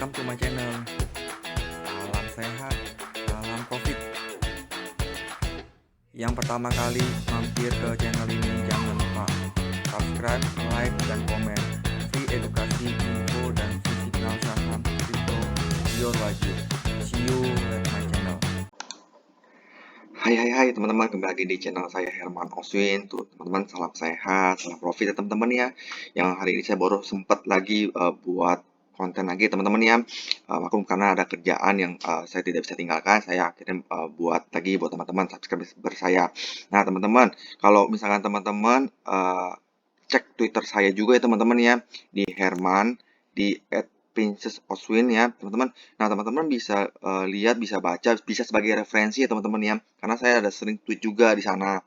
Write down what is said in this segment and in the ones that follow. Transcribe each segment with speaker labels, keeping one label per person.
Speaker 1: Welcome to my channel. Salam sehat, salam profit. Yang pertama kali mampir ke channel ini jangan lupa subscribe, like, dan komen. Free edukasi, info, dan signal saham kripto your wajib. See you at my channel.
Speaker 2: Hai teman-teman, kembali lagi di channel saya Herman Oswin. Tuh teman-teman, salam sehat, salam profit ya teman-teman ya. Yang hari ini saya baru sempat lagi buat konten lagi teman-teman ya. Maklum karena ada kerjaan yang saya tidak bisa tinggalkan, saya akhirnya buat lagi buat teman-teman subscriber saya. Nah teman-teman, kalau misalkan teman-teman cek Twitter saya juga ya teman-teman ya, di Herman di @Princess Oswin ya teman-teman. Nah teman-teman bisa lihat, bisa baca, bisa sebagai referensi ya teman-teman ya, karena saya ada sering tweet juga di sana,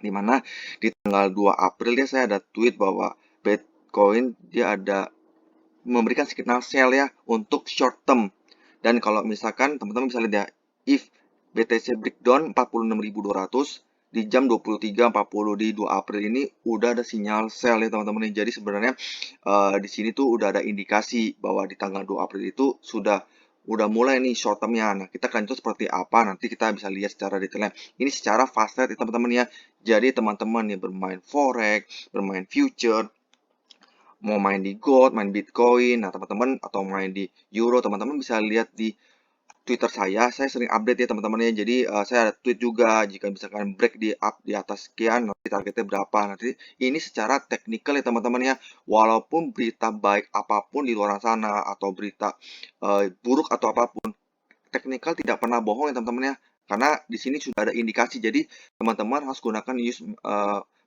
Speaker 2: dimana di tanggal 2 April ya saya ada tweet bahwa Bitcoin dia ada memberikan signal sell ya untuk short term. Dan kalau misalkan teman-teman bisa lihat ya, if BTC breakdown 46.200 di jam 23.40 di 2 April ini udah ada sinyal sell ya teman-teman. Jadi sebenarnya di sini tuh udah ada indikasi bahwa di tanggal 2 April itu udah mulai nih short termnya. Nah, kita akan itu seperti apa nanti kita bisa lihat secara detailnya. Ini secara fast trade ya teman-teman ya. Jadi teman-teman yang bermain forex, bermain future, mau main di gold, main bitcoin, nah teman-teman, atau main di euro, teman-teman bisa lihat di Twitter saya sering update ya teman-teman ya. Jadi saya ada tweet juga, jika misalkan break di up di atas sekian, nanti targetnya berapa. Nanti ini secara teknikal ya teman-teman ya. Walaupun berita baik apapun di luar sana atau berita buruk atau apapun, teknikal tidak pernah bohong ya teman-teman ya. Karena di sini sudah ada indikasi. Jadi teman-teman harus gunakan use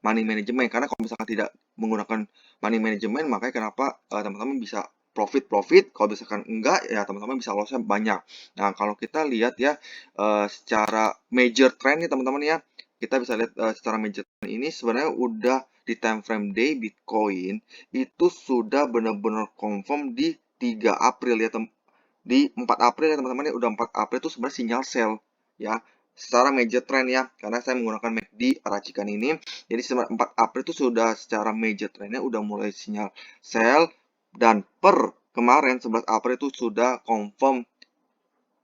Speaker 2: money management. Karena kalau misalkan tidak menggunakan money management, makanya kenapa teman-teman bisa profit. Kalau misalkan enggak, ya teman-teman bisa loss-nya banyak. Nah, kalau kita lihat ya secara major trend nih teman-teman ya, kita bisa lihat secara major trend ini sebenarnya udah di time frame day Bitcoin itu sudah benar-benar confirm di 3 April ya di 4 April ya teman-teman ya, udah 4 April itu sebenarnya sinyal sell ya secara major trend ya, karena saya menggunakan MACD racikan ini. Jadi 4 April itu sudah secara major trendnya udah mulai sinyal sell, dan per kemarin 11 April itu sudah confirm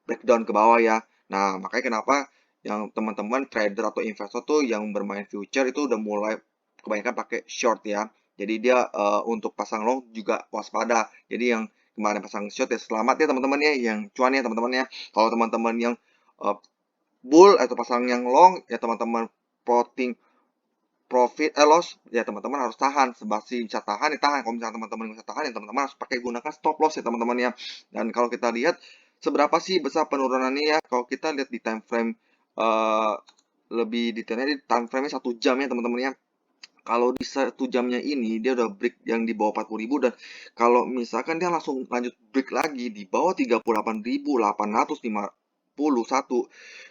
Speaker 2: breakdown ke bawah ya. Nah makanya kenapa yang teman-teman trader atau investor tuh yang bermain future itu udah mulai kebanyakan pakai short ya. Jadi dia untuk pasang long juga waspada. Jadi yang kemarin pasang short ya selamat ya teman-teman ya, yang cuan ya teman-teman ya. Kalau teman-teman yang uh, bull atau pasang yang long ya teman-teman plotting profit loss ya teman-teman harus tahan. Sebasi bisa tahan ya tahan. Kalau misalnya teman-teman bisa tahan ya teman-teman harus pakai gunakan stop loss ya teman-teman ya. Dan kalau kita lihat seberapa sih besar penurunannya ya, kalau kita lihat di time frame lebih detailnya di time frame 1 jam ya teman-teman ya. Kalau di 1 jamnya ini dia udah break yang di bawah 40.000, dan kalau misalkan dia langsung lanjut break lagi di bawah 38.851,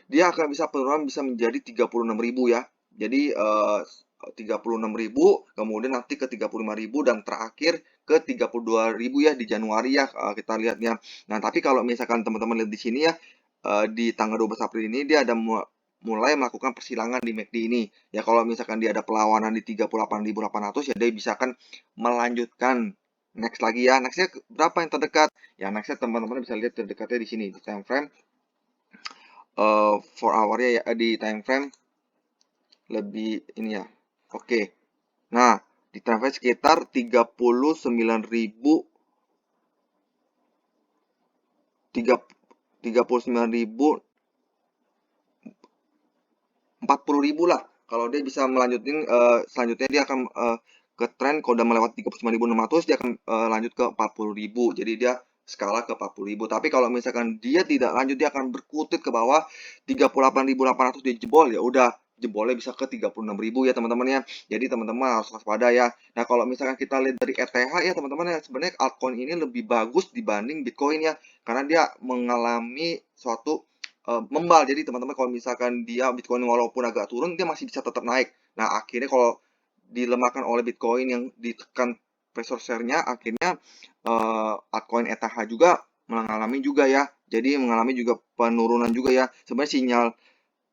Speaker 2: dia akan bisa penurunan bisa menjadi 36.000 ya. Jadi 36.000, kemudian nanti ke 35.000, dan terakhir ke 32.000 ya di Januari ya, kita lihatnya. Nah, tapi kalau misalkan teman-teman lihat di sini ya, di tanggal 12 April ini dia ada mulai melakukan persilangan di MACD ini. Ya kalau misalkan dia ada perlawanan di 38.800 ya dia bisa kan melanjutkan next lagi ya. Nextnya berapa yang terdekat? Ya nextnya teman-teman bisa lihat terdekatnya di sini di time frame 4 hour ya, di time frame lebih ini ya. Oke. Nah, di time frame sekitar 39.000 40.000 lah. Kalau dia bisa melanjutin selanjutnya dia akan ke tren, kalau udah melewati 39.600 dia akan lanjut ke 40.000. Jadi dia skala ke 40.000. Tapi kalau misalkan dia tidak lanjut, dia akan berkutit ke bawah 38.800 dia jebol, ya udah jebolnya bisa ke 36.000 ya teman-teman ya. Jadi teman-teman harus waspada ya. Nah, kalau misalkan kita lihat dari ETH ya teman-teman ya, sebenarnya altcoin ini lebih bagus dibanding Bitcoin ya, karena dia mengalami suatu membal. Jadi teman-teman kalau misalkan dia Bitcoin walaupun agak turun, dia masih bisa tetap naik. Nah, akhirnya kalau dilemahkan oleh Bitcoin yang ditekan pressure share-nya, akhirnya altcoin ETH juga mengalami juga ya. Jadi mengalami juga penurunan juga ya. Sebenarnya sinyal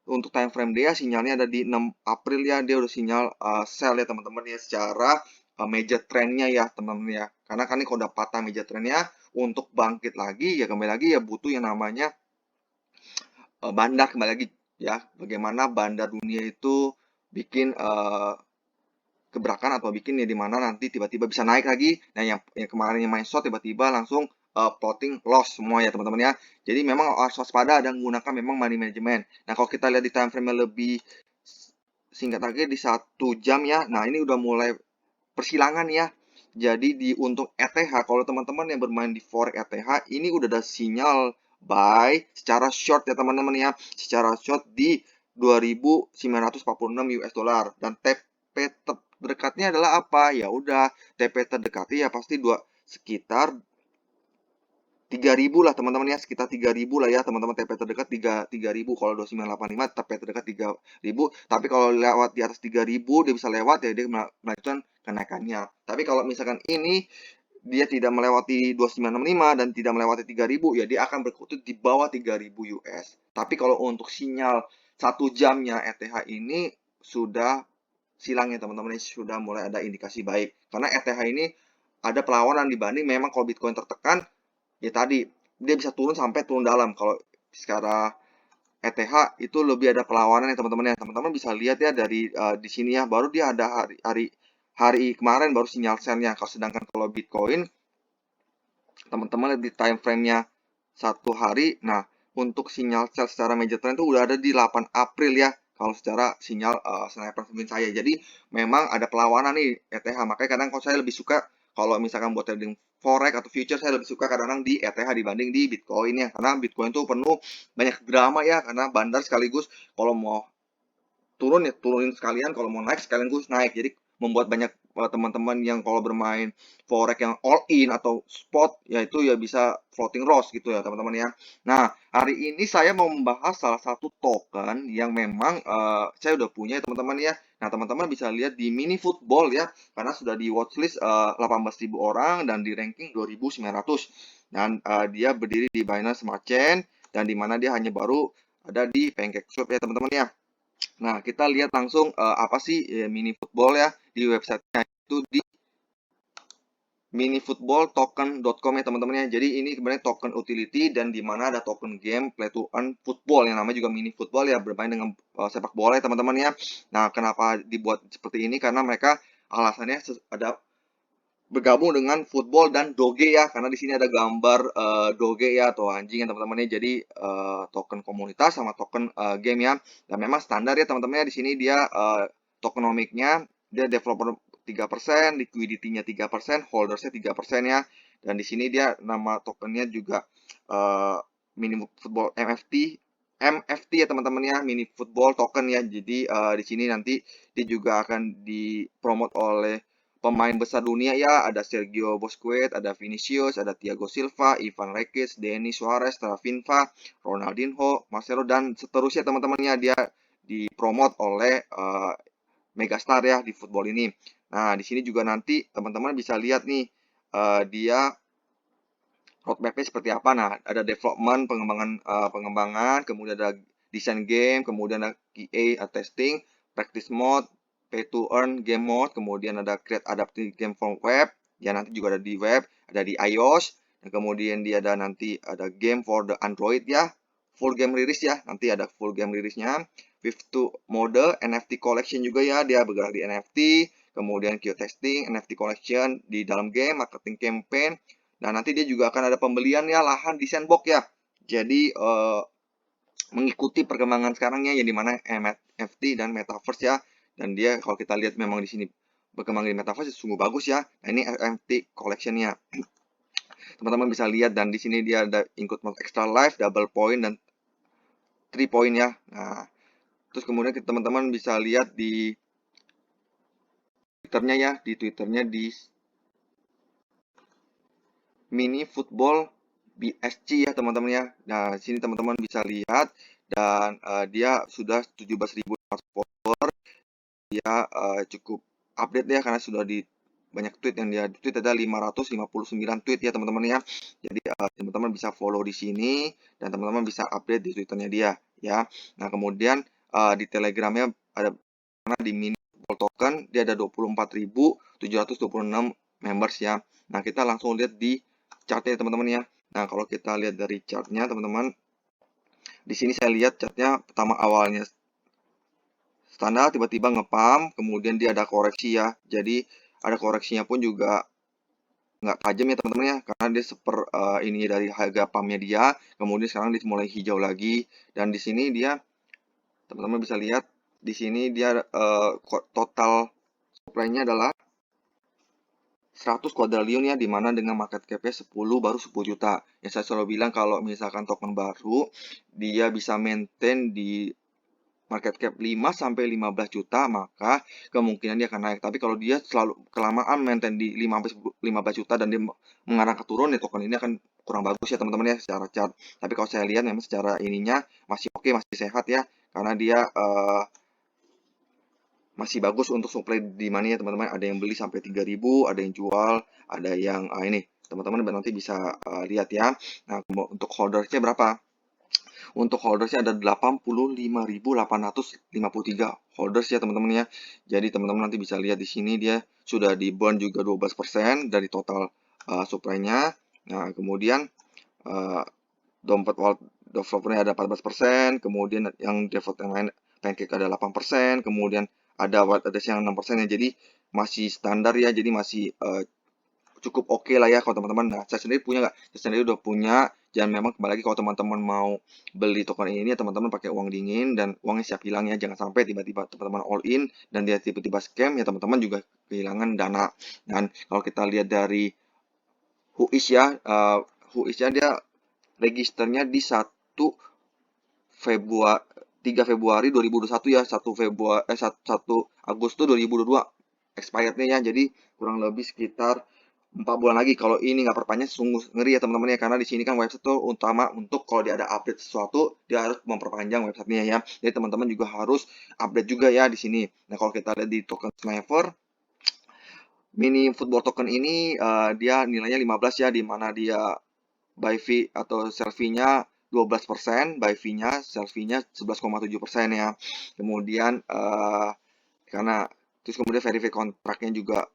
Speaker 2: untuk time frame dia sinyalnya ada di 6 April ya, dia udah sinyal sell ya teman-teman ya, secara major trendnya ya teman-teman ya. Karena kan ini kalau udah patah major trendnya, untuk bangkit lagi ya kembali lagi ya butuh yang namanya bandar kembali lagi ya. Bagaimana bandar dunia itu bikin gebrakan atau bikin ya di mana nanti tiba-tiba bisa naik lagi. Nah, yang kemarin yang main short tiba-tiba langsung plotting loss semua ya teman-teman ya. Jadi memang harus waspada dan menggunakan memang money management. Nah, kalau kita lihat di time frame yang lebih singkat lagi di 1 jam ya. Nah, ini udah mulai persilangan ya. Jadi di untuk ETH, kalau teman-teman yang bermain di forex ETH, ini udah ada sinyal buy secara short ya teman-teman ya. Secara short di 2.946 US dollar dan TP terdekatnya adalah apa? Ya udah, TP terdekatnya ya pasti sekitar 3.000 lah teman-teman ya, sekitar 3.000 lah ya teman-teman. TP terdekat 3.000. Kalau 2985 TP terdekat 3.000, tapi kalau lewat di atas 3.000 dia bisa lewat ya, dia melanjutkan kenaikannya. Tapi kalau misalkan ini dia tidak melewati 2965 dan tidak melewati 3.000 ya dia akan berkutat di bawah 3.000 US. Tapi kalau untuk sinyal 1 jamnya ETH ini sudah silangnya teman-teman, ini sudah mulai ada indikasi baik. Karena ETH ini ada perlawanan dibanding memang kalau Bitcoin tertekan ya tadi dia bisa turun dalam. Kalau secara ETH itu lebih ada perlawanan ya teman-teman ya. Teman-teman bisa lihat ya dari di sini ya, baru dia ada hari kemarin baru sinyal sell-nya. Sedangkan kalau Bitcoin teman-teman lihat di time frame-nya 1 hari. Nah, untuk sinyal sell secara major trend itu udah ada di 8 April ya. Kalau secara sinyal sniper pemimpin saya. Jadi memang ada perlawanan nih ETH. Makanya kadang kalau saya lebih suka kalau misalkan buat trading forex atau future, saya lebih suka kadang-kadang di ETH dibanding di Bitcoin ya. Karena Bitcoin itu penuh banyak drama ya. Karena bandar sekaligus kalau mau turun ya turunin sekalian, kalau mau naik sekalian gue naik. Jadi membuat banyak teman-teman yang kalau bermain forex yang all in atau spot ya itu ya bisa floating loss gitu ya teman-teman ya. Nah, hari ini saya mau membahas salah satu token yang memang saya udah punya ya teman-teman ya. Nah, teman-teman bisa lihat di mini football ya, karena sudah di watchlist 18.000 orang dan di ranking 2.900. Dan dia berdiri di Binance Smart Chain dan di mana dia hanya baru ada di PancakeSwap ya teman-teman ya. Nah, kita lihat langsung apa sih mini football ya di websitenya itu di minifootballtoken.com ya teman-teman ya. Jadi ini sebenarnya token utility dan di mana ada token game play to earn football yang namanya juga mini football ya, bermain dengan sepak bola ya teman-teman ya. Nah, kenapa dibuat seperti ini? Karena mereka alasannya ada bergabung dengan football dan doge ya, karena di sini ada gambar doge ya atau anjing ya teman-teman ya. Jadi token komunitas sama token game ya. Dan memang standar ya teman-teman ya, di sini dia tokenomics-nya dia developer 3%, liquidity-nya 3%, holdersnya 3% ya. Dan di sini dia nama tokennya juga mini football MFT ya teman-teman ya, mini football token ya. Jadi di sini nanti dia juga akan dipromot oleh pemain besar dunia ya, ada Sergio Busquets, ada Vinicius, ada Thiago Silva, Ivan Rakitic, Denis Suarez, Rafinha, Ronaldinho, Marcelo dan seterusnya teman-teman ya. Dia dipromot oleh megastar ya di football ini. Nah, di sini juga nanti teman-teman bisa lihat nih dia roadmap-nya seperti apa. Nah, ada development, pengembangan, kemudian ada desain game, kemudian ada QA, testing, practice mode, pay to earn game mode, kemudian ada create adaptive game from web, ya nanti juga ada di web, ada di iOS, dan kemudian dia ada nanti ada game for the Android ya, full game release ya, nanti ada full game release-nya, with to mode, NFT collection juga ya, dia bergerak di NFT, kemudian QA testing, NFT collection di dalam game, marketing campaign. Nah, nanti dia juga akan ada pembelian ya lahan di sandbox ya. Jadi mengikuti perkembangan sekarangnya yang dimana NFT dan metaverse ya. Dan dia kalau kita lihat memang di sini berkembang di metaverse sungguh bagus ya. Nah, ini NFT collectionnya. Teman-teman bisa lihat dan di sini dia ada include mode extra life, double point dan 3 point ya. Nah, terus kemudian teman-teman bisa lihat di Twitternya ya, di Twitternya di mini football BSC ya teman-teman ya. Nah, sini teman-teman bisa lihat dan dia sudah 17.000 follower. Dia cukup update ya karena sudah di banyak tweet yang dia tweet, ada 559 tweet ya teman-teman ya. Jadi teman-teman bisa follow di sini dan teman-teman bisa update di Twitternya dia ya. Nah, kemudian di Telegramnya ada, karena di mini football token dia ada 24.000 726 members ya. Nah, kita langsung lihat di chartnya teman-teman ya. Nah, kalau kita lihat dari chartnya teman-teman, di sini saya lihat chartnya pertama awalnya standar, tiba-tiba ngepam, kemudian dia ada koreksi ya. Jadi ada koreksinya pun juga nggak tajam ya teman-teman ya, karena dia ini dari harga pamnya dia, kemudian sekarang dia mulai hijau lagi, dan di sini dia teman-teman bisa lihat di sini dia total supply-nya adalah 100 kuadriliun ya, dimana dengan market cap-nya 10 baru 10 juta. Yang saya selalu bilang kalau misalkan token baru dia bisa maintain di market cap 5 sampai 15 juta, maka kemungkinan dia akan naik. Tapi kalau dia selalu kelamaan maintain di 5 sampai 15 juta dan dia mengarah ke turun, ya token ini akan kurang bagus ya teman-teman ya secara chart. Tapi kalau saya lihat memang secara ininya masih oke, masih sehat ya, karena dia masih bagus untuk supply di mana ya teman-teman. Ada yang beli sampai 3.000, ada yang jual, ada yang ini teman-teman nanti bisa lihat ya. Nah, untuk holdersnya berapa? Untuk holdersnya ada 85.853 holders ya teman-teman ya. Jadi teman-teman nanti bisa lihat di sini dia sudah di burn juga 12% dari total supply-nya. Nah, kemudian dompet wallet developer-nya ada 14%, kemudian yang developer yang lain Pancake ada 8%, kemudian ada wallet address yang 6% ya. Jadi masih standar ya, jadi masih cukup oke lah ya kalau teman-teman. Nah, saya sendiri punya nggak? Saya sendiri udah punya. Dan memang kembali lagi kalau teman-teman mau beli token ini, ya teman-teman pakai uang dingin dan uangnya siap hilang ya. Jangan sampai tiba-tiba teman-teman all in dan dia tiba-tiba scam ya, teman-teman juga kehilangan dana. Dan kalau kita lihat dari Whois ya, Whois-nya dia registernya di 1 Februari 3 Februari 2021 ya, 1 Agustus 2022 expirednya ya. Jadi kurang lebih sekitar 4 bulan lagi. Kalau ini nggak perpanjang sungguh ngeri ya teman-teman ya, karena di sini kan website tuh utama untuk kalau dia ada update sesuatu dia harus memperpanjang websitenya ya. Jadi teman-teman juga harus update juga ya di sini. Nah, kalau kita lihat di token Sniper mini football token ini dia nilainya 15 ya, di mana dia buy fee atau sell fee-nya 12%, buy fee-nya, sell fee-nya 11,7% ya. Kemudian karena terus kemudian verify kontraknya juga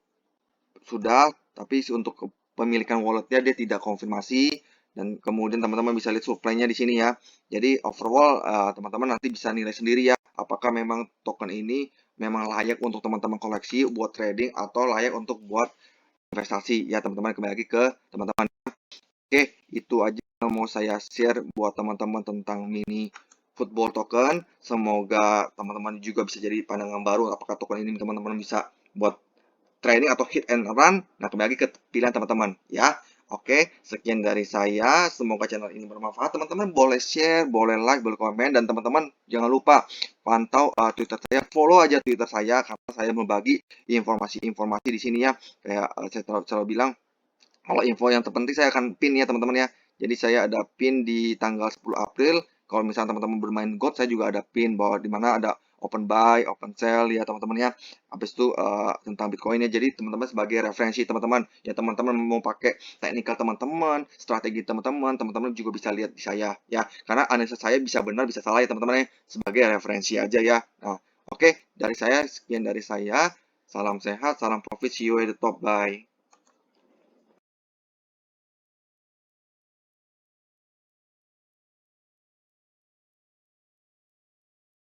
Speaker 2: sudah, tapi untuk pemilikan walletnya dia tidak konfirmasi. Dan kemudian teman-teman bisa lihat supply-nya di sini ya. Jadi overall teman-teman nanti bisa nilai sendiri ya, apakah memang token ini memang layak untuk teman-teman koleksi buat trading atau layak untuk buat investasi ya teman-teman. Kembali lagi ke teman-teman. Oke, itu aja yang mau saya share buat teman-teman tentang mini football token. Semoga teman-teman juga bisa jadi pandangan baru apakah token ini teman-teman bisa buat trading atau hit and run. Nah, kembali lagi ke pilihan teman-teman ya. Oke, sekian dari saya. Semoga channel ini bermanfaat. Teman-teman boleh share, boleh like, boleh komen, dan teman-teman jangan lupa pantau Twitter saya, follow aja Twitter saya karena saya membagi informasi-informasi di sini ya. Kayak saya selalu bilang, kalau info yang terpenting saya akan pin ya teman-teman ya. Jadi saya ada pin di tanggal 10 April. Kalau misalnya teman-teman bermain God, saya juga ada pin bahwa di mana ada open buy, open sell ya teman-teman ya. Habis itu tentang Bitcoin ya. Jadi teman-teman sebagai referensi teman-teman. Ya teman-teman mau pakai teknikal teman-teman, strategi teman-teman, teman-teman juga bisa lihat di saya ya. Karena analisa saya bisa benar, bisa salah ya teman-teman ya. Sebagai referensi aja ya. Nah, oke, dari saya sekian dari saya. Salam sehat, salam profit, see you at the top, bye.